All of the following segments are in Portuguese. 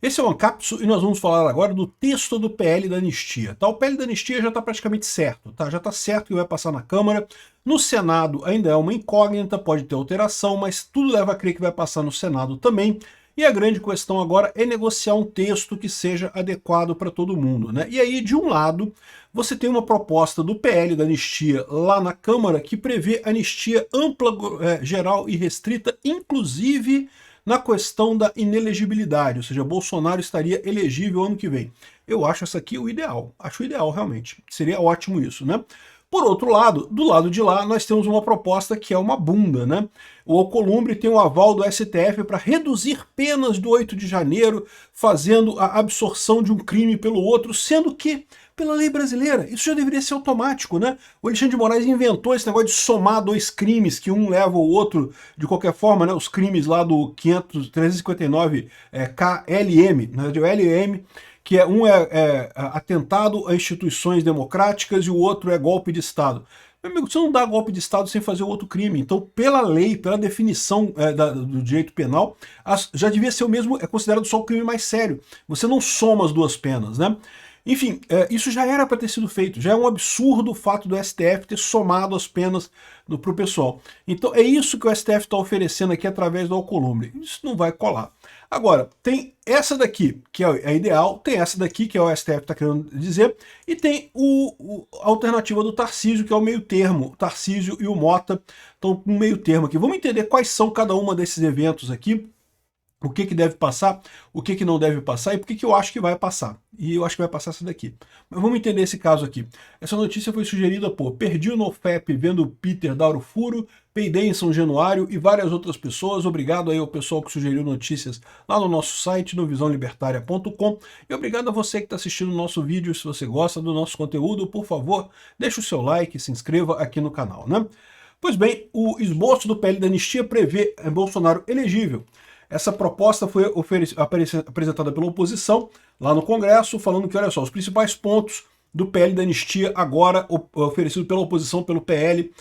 Esse é o Ancapsu e nós vamos falar agora do texto do PL da anistia. Tá? O PL da anistia já está praticamente certo, tá? Já está certo que vai passar na Câmara. No Senado ainda é uma incógnita, pode ter alteração, mas tudo leva a crer que vai passar no Senado também. E a grande questão agora é negociar um texto que seja adequado para todo mundo, né? E aí, de um lado, você tem uma proposta do PL da anistia lá na Câmara que prevê anistia ampla, geral e restrita, inclusive na questão da inelegibilidade, ou seja, Bolsonaro estaria elegível ano que vem. Eu acho essa aqui o ideal, acho o ideal realmente, seria ótimo isso, né? Por outro lado, do lado de lá, nós temos uma proposta que é uma bunda, né? O Alcolumbre tem o aval do STF para reduzir penas do 8 de janeiro, fazendo a absorção de um crime pelo outro, sendo que, pela lei brasileira, isso já deveria ser automático, né? O Alexandre de Moraes inventou esse negócio de somar dois crimes, que um leva o outro de qualquer forma, né? Os crimes lá do 359 KLM, né? O LM, que um é atentado a instituições democráticas e o outro é golpe de Estado. Meu amigo, você não dá golpe de Estado sem fazer outro crime. Então, pela lei, pela definição do direito penal, já devia ser o mesmo, é considerado só o crime mais sério. Você não soma as duas penas, né? Enfim, isso já era para ter sido feito, já é um absurdo o fato do STF ter somado as penas para o pessoal. Então é isso que o STF está oferecendo aqui através do Alcolumbre. Isso não vai colar. Agora, tem essa daqui, que é ideal, tem essa daqui, que é o STF está querendo dizer, e tem a alternativa do Tarcísio, que é o meio termo. O Tarcísio e o Mota estão com um meio termo aqui. Vamos entender quais são cada uma desses eventos aqui, o que deve passar, o que não deve passar e por que eu acho que vai passar. E eu acho que vai passar essa daqui. Mas vamos entender esse caso aqui. Essa notícia foi sugerida por Perdi o NoFap vendo Peter dar o furo, peidei em São Januário e várias outras pessoas. Obrigado aí ao pessoal que sugeriu notícias lá no nosso site, no visãolibertaria.com. E obrigado a você que está assistindo o nosso vídeo. Se você gosta do nosso conteúdo, por favor, deixe o seu like e se inscreva aqui no canal, né? Pois bem, o esboço do PL da anistia prevê Bolsonaro elegível. Essa proposta foi apresentada pela oposição lá no Congresso, falando que, olha só, os principais pontos do PL da anistia agora oferecido pela oposição, pelo PL,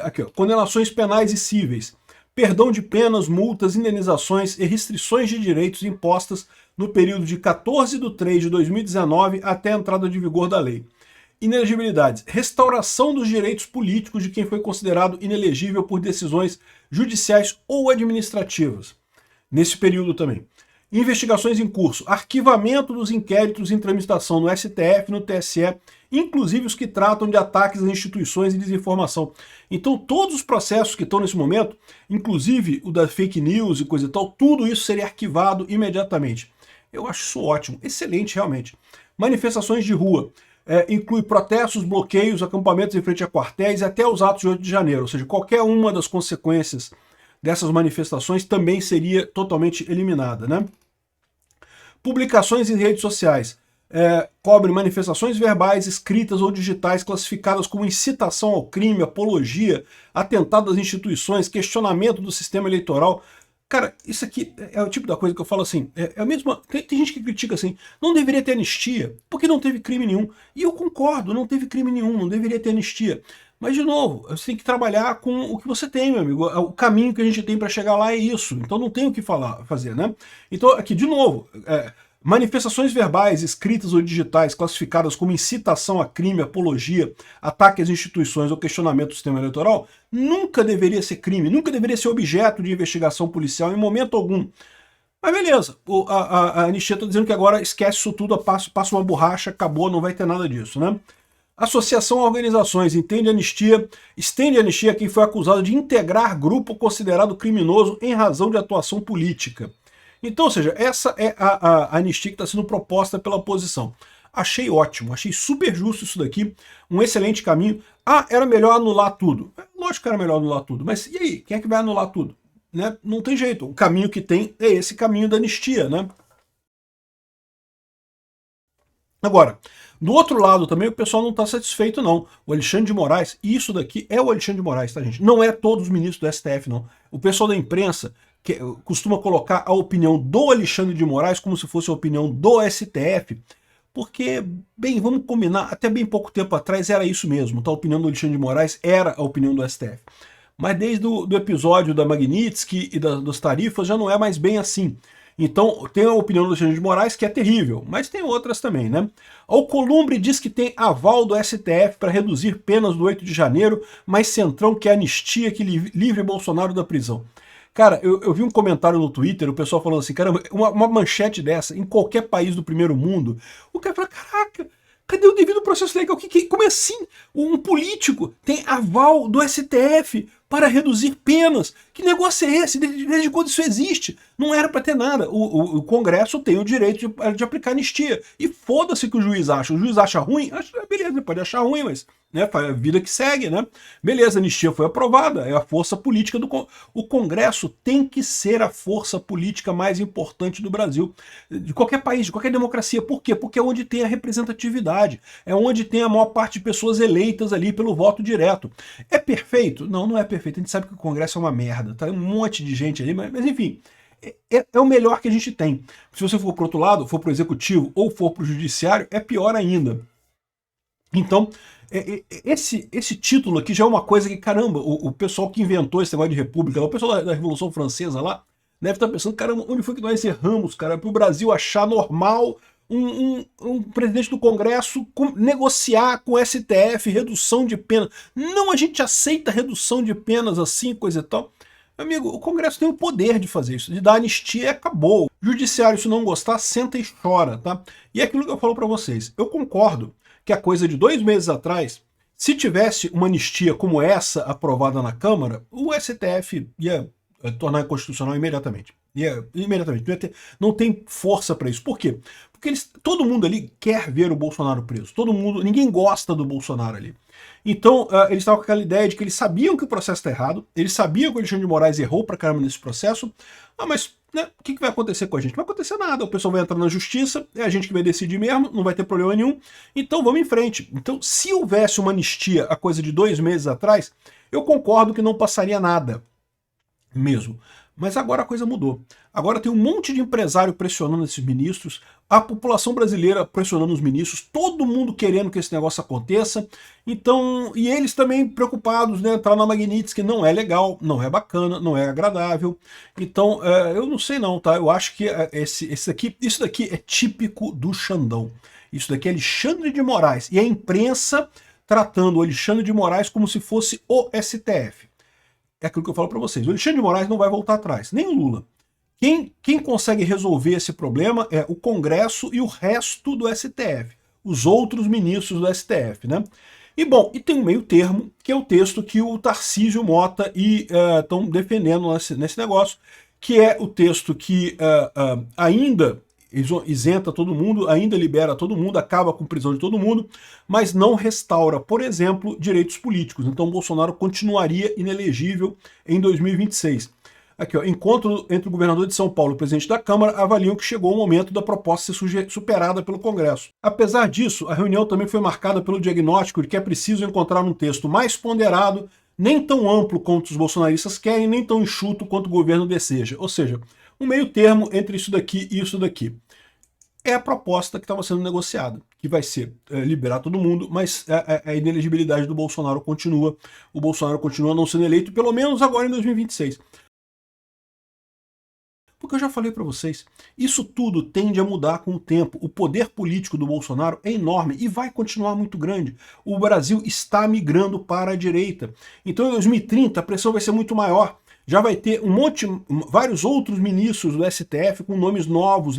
aqui, ó, condenações penais e cíveis, perdão de penas, multas, indenizações e restrições de direitos impostas no período de 14 de 3 de 2019 até a entrada de vigor da lei. Inelegibilidades, restauração dos direitos políticos de quem foi considerado inelegível por decisões judiciais ou administrativas. Nesse período também. Investigações em curso, arquivamento dos inquéritos em tramitação no STF, no TSE, inclusive os que tratam de ataques às instituições e desinformação. Então todos os processos que estão nesse momento, inclusive o da fake news e coisa e tal, tudo isso seria arquivado imediatamente. Eu acho isso ótimo, excelente realmente. Manifestações de rua. Inclui protestos, bloqueios, acampamentos em frente a quartéis e até os atos de 8 de janeiro, ou seja, qualquer uma das consequências dessas manifestações também seria totalmente eliminada, né? Publicações em redes sociais. Cobre manifestações verbais, escritas ou digitais classificadas como incitação ao crime, apologia, atentado às instituições, questionamento do sistema eleitoral. Cara, isso aqui é o tipo da coisa que eu falo assim, é a mesma... Tem gente que critica assim, não deveria ter anistia, porque não teve crime nenhum. E eu concordo, não teve crime nenhum, não deveria ter anistia. Mas, de novo, você tem que trabalhar com o que você tem, meu amigo. O caminho que a gente tem para chegar lá é isso. Então não tem o que fazer, né? Então, aqui, de novo, manifestações verbais, escritas ou digitais, classificadas como incitação a crime, apologia, ataque às instituições ou questionamento do sistema eleitoral, nunca deveria ser crime, nunca deveria ser objeto de investigação policial em momento algum. Mas beleza, a anistia está dizendo que agora esquece isso tudo, passa uma borracha, acabou, não vai ter nada disso, né? Associação a organizações estende anistia a quem foi acusado de integrar grupo considerado criminoso em razão de atuação política. Então, ou seja, essa é a anistia que está sendo proposta pela oposição. Achei ótimo, achei super justo isso daqui, um excelente caminho. Ah, era melhor anular tudo. Lógico que era melhor anular tudo, mas e aí? Quem é que vai anular tudo? Né? Não tem jeito, o caminho que tem é esse caminho da anistia, né? Agora, do outro lado também o pessoal não está satisfeito não. O Alexandre de Moraes, e isso daqui é o Alexandre de Moraes, tá gente? Não é todos os ministros do STF não. O pessoal da imprensa costuma colocar a opinião do Alexandre de Moraes como se fosse a opinião do STF, porque, bem, vamos combinar, até bem pouco tempo atrás era isso mesmo, tá? A opinião do Alexandre de Moraes era a opinião do STF. Mas desde o episódio da Magnitsky e das tarifas já não é mais bem assim. Então, tem a opinião do Alexandre de Moraes, que é terrível, mas tem outras também, né? O Columbre diz que tem aval do STF para reduzir penas do 8 de janeiro, mas Centrão quer anistia que livre Bolsonaro da prisão. Cara, eu vi um comentário no Twitter, o pessoal falando assim, caramba, uma manchete dessa, em qualquer país do primeiro mundo, o cara fala, caraca, cadê o devido processo legal? Como é assim? Um político tem aval do STF para reduzir penas. Que negócio é esse? Desde quando isso existe? Não era para ter nada. O Congresso tem o direito de aplicar anistia. E foda-se que o juiz acha. O juiz acha ruim? Beleza, ele pode achar ruim, mas né, a vida que segue, né? Beleza, a anistia foi aprovada, é a força política do o Congresso tem que ser a força política mais importante do Brasil, de qualquer país, de qualquer democracia. Por quê? Porque é onde tem a representatividade, é onde tem a maior parte de pessoas eleitas ali pelo voto direto. É perfeito? Não, não é perfeito. A gente sabe que o Congresso é uma merda, tá? Um monte de gente ali, mas enfim, é o melhor que a gente tem. Se você for pro outro lado, for pro executivo ou for pro judiciário, é pior ainda. Então, esse título aqui já é uma coisa que, caramba, o pessoal que inventou esse negócio de república, o pessoal da Revolução Francesa lá, deve estar pensando, caramba, onde foi que nós erramos, cara, para o Brasil achar normal um presidente do Congresso negociar com o STF redução de pena. Não, a gente aceita redução de penas assim, coisa e tal. Amigo, o Congresso tem o poder de fazer isso, de dar anistia e acabou. O judiciário, se não gostar, senta e chora, tá? E é aquilo que eu falo para vocês, eu concordo que a coisa de 2 meses atrás, se tivesse uma anistia como essa aprovada na Câmara, o STF ia tornar inconstitucional imediatamente. Imediatamente. Não tem força para isso. Por quê? Porque todo mundo ali quer ver o Bolsonaro preso. Todo mundo, ninguém gosta do Bolsonaro ali. Então, eles estavam com aquela ideia de que eles sabiam que o processo está errado, eles sabiam que o Alexandre de Moraes errou pra caramba nesse processo, mas né, o que vai acontecer com a gente? Não vai acontecer nada, o pessoal vai entrar na justiça, é a gente que vai decidir mesmo, não vai ter problema nenhum, então vamos em frente. Então, se houvesse uma anistia a coisa de 2 meses atrás, eu concordo que não passaria nada mesmo. Mas agora a coisa mudou. Agora tem um monte de empresário pressionando esses ministros, a população brasileira pressionando os ministros, todo mundo querendo que esse negócio aconteça. Então, e eles também preocupados, né, entrar na Magnitsky, que não é legal, não é bacana, não é agradável. Então, eu não sei não, tá? Eu acho que isso daqui é típico do Xandão. Isso daqui é Alexandre de Moraes. E a imprensa tratando o Alexandre de Moraes como se fosse o STF. É aquilo que eu falo para vocês. O Alexandre de Moraes não vai voltar atrás, nem o Lula. Quem consegue resolver esse problema é o Congresso e o resto do STF, os outros ministros do STF, né? E bom, e tem um meio termo, que é o texto que o Tarcísio Mota estão defendendo nesse negócio, que é o texto que ainda isenta todo mundo, ainda libera todo mundo, acaba com prisão de todo mundo, mas não restaura, por exemplo, direitos políticos. Então Bolsonaro continuaria inelegível em 2026. Aqui, ó, encontro entre o governador de São Paulo e o presidente da Câmara avaliam que chegou o momento da proposta ser superada pelo Congresso. Apesar disso, a reunião também foi marcada pelo diagnóstico de que é preciso encontrar um texto mais ponderado, nem tão amplo quanto os bolsonaristas querem, nem tão enxuto quanto o governo deseja. Ou seja, um meio termo entre isso daqui e isso daqui. É a proposta que estava sendo negociada, que vai ser liberar todo mundo, mas a inelegibilidade do Bolsonaro continua. O Bolsonaro continua não sendo eleito, pelo menos agora em 2026. Porque eu já falei para vocês, isso tudo tende a mudar com o tempo. O poder político do Bolsonaro é enorme e vai continuar muito grande. O Brasil está migrando para a direita. Então em 2030 a pressão vai ser muito maior. Já vai ter vários outros ministros do STF com nomes novos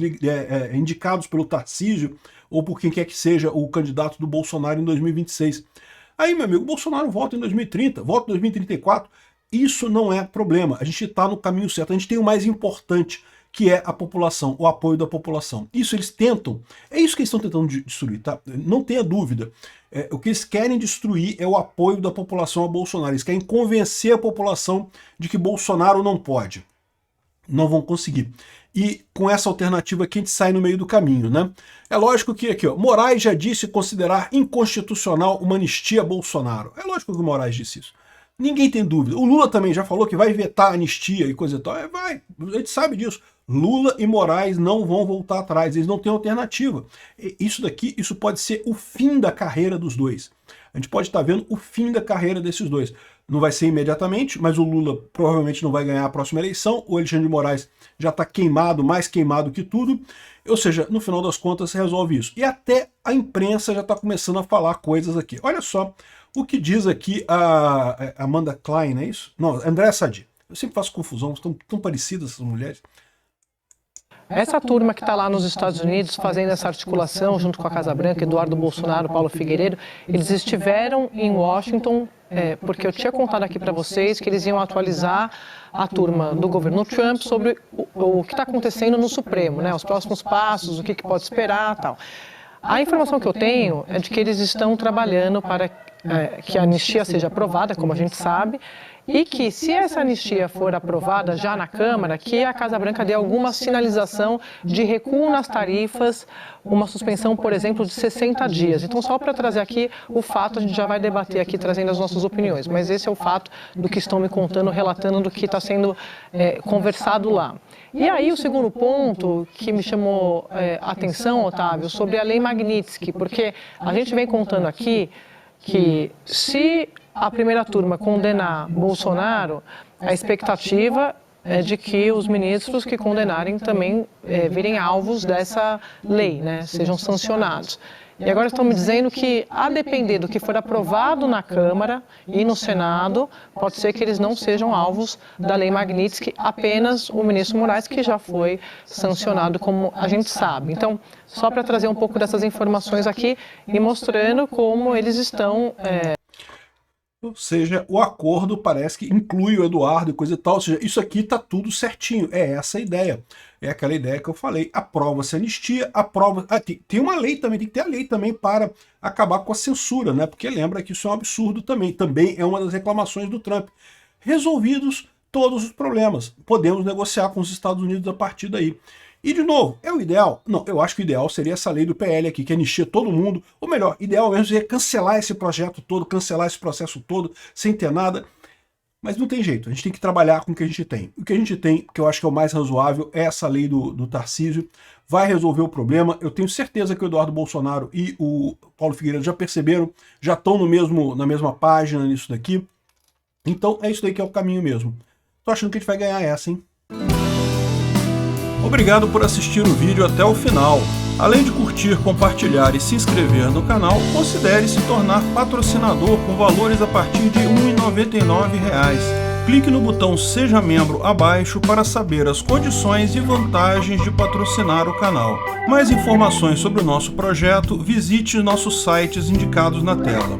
indicados pelo Tarcísio ou por quem quer que seja o candidato do Bolsonaro em 2026. Aí, meu amigo, o Bolsonaro volta em 2030, volta em 2034. Isso não é problema, a gente está no caminho certo, a gente tem o mais importante, que é a população, o apoio da população. Isso eles tentam, é isso que eles estão tentando destruir, tá? Não tenha dúvida. O que eles querem destruir é o apoio da população a Bolsonaro. Eles querem convencer a população de que Bolsonaro não pode. Não vão conseguir. E com essa alternativa aqui a gente sai no meio do caminho, né? É lógico que aqui, ó, Moraes já disse considerar inconstitucional uma anistia a Bolsonaro. É lógico que o Moraes disse isso. Ninguém tem dúvida. O Lula também já falou que vai vetar a anistia e coisa e tal. Vai, a gente sabe disso. Lula e Moraes não vão voltar atrás, eles não têm alternativa. Isso daqui, isso pode ser o fim da carreira dos dois. A gente pode estar vendo o fim da carreira desses dois. Não vai ser imediatamente, mas o Lula provavelmente não vai ganhar a próxima eleição. O Alexandre de Moraes já está queimado, mais queimado que tudo. Ou seja, no final das contas, resolve isso. E até a imprensa já está começando a falar coisas aqui. Olha só o que diz aqui a Amanda Klein, é isso? Não, Andréa Sadi. Eu sempre faço confusão, estão tão parecidas essas mulheres. Essa turma que está lá nos Estados Unidos fazendo essa articulação junto com a Casa Branca, Eduardo Bolsonaro, Paulo Figueiredo, eles estiveram em Washington, porque eu tinha contado aqui para vocês que eles iam atualizar a turma do governo Trump sobre o que está acontecendo no Supremo, né, os próximos passos, o que pode esperar e tal. A informação que eu tenho é de que eles estão trabalhando para que a anistia seja aprovada, como a gente sabe, e que, se essa anistia for aprovada já na Câmara, que a Casa Branca dê alguma sinalização de recuo nas tarifas, uma suspensão, por exemplo, de 60 dias. Então, só para trazer aqui o fato, a gente já vai debater aqui, trazendo as nossas opiniões, mas esse é o fato do que estão me contando, relatando do que está sendo conversado lá. E aí, o segundo ponto que me chamou a atenção, Otávio, sobre a Lei Magnitsky, porque a gente vem contando aqui que, se a primeira turma condenar Bolsonaro, a expectativa é de que os ministros que condenarem também virem alvos dessa lei, né, sejam sancionados. E agora estão me dizendo que, a depender do que for aprovado na Câmara e no Senado, pode ser que eles não sejam alvos da Lei Magnitsky, apenas o ministro Moraes, que já foi sancionado, como a gente sabe. Então, só para trazer um pouco dessas informações aqui e mostrando como eles estão... Ou seja, o acordo parece que inclui o Eduardo e coisa e tal. Ou seja, isso aqui está tudo certinho. É essa a ideia. É aquela ideia que eu falei. Aprova-se a anistia, aprova... tem uma lei também, tem que ter a lei também para acabar com a censura, né? Porque lembra que isso é um absurdo também. Também é uma das reclamações do Trump. Resolvidos todos os problemas. Podemos negociar com os Estados Unidos a partir daí. E, de novo, é o ideal? Não, eu acho que o ideal seria essa lei do PL aqui, que anistia todo mundo. Ou melhor, ideal mesmo seria cancelar esse projeto todo, cancelar esse processo todo, sem ter nada. Mas não tem jeito, a gente tem que trabalhar com o que a gente tem. O que a gente tem, que eu acho que é o mais razoável, é essa lei do Tarcísio. Vai resolver o problema. Eu tenho certeza que o Eduardo Bolsonaro e o Paulo Figueiredo já perceberam, já estão na mesma página nisso daqui. Então é isso daí que é o caminho mesmo. Tô achando que a gente vai ganhar essa, hein? Obrigado por assistir o vídeo até o final. Além de curtir, compartilhar e se inscrever no canal, considere se tornar patrocinador com valores a partir de R$ 1,99. Clique no botão Seja Membro abaixo para saber as condições e vantagens de patrocinar o canal. Mais informações sobre o nosso projeto, visite nossos sites indicados na tela.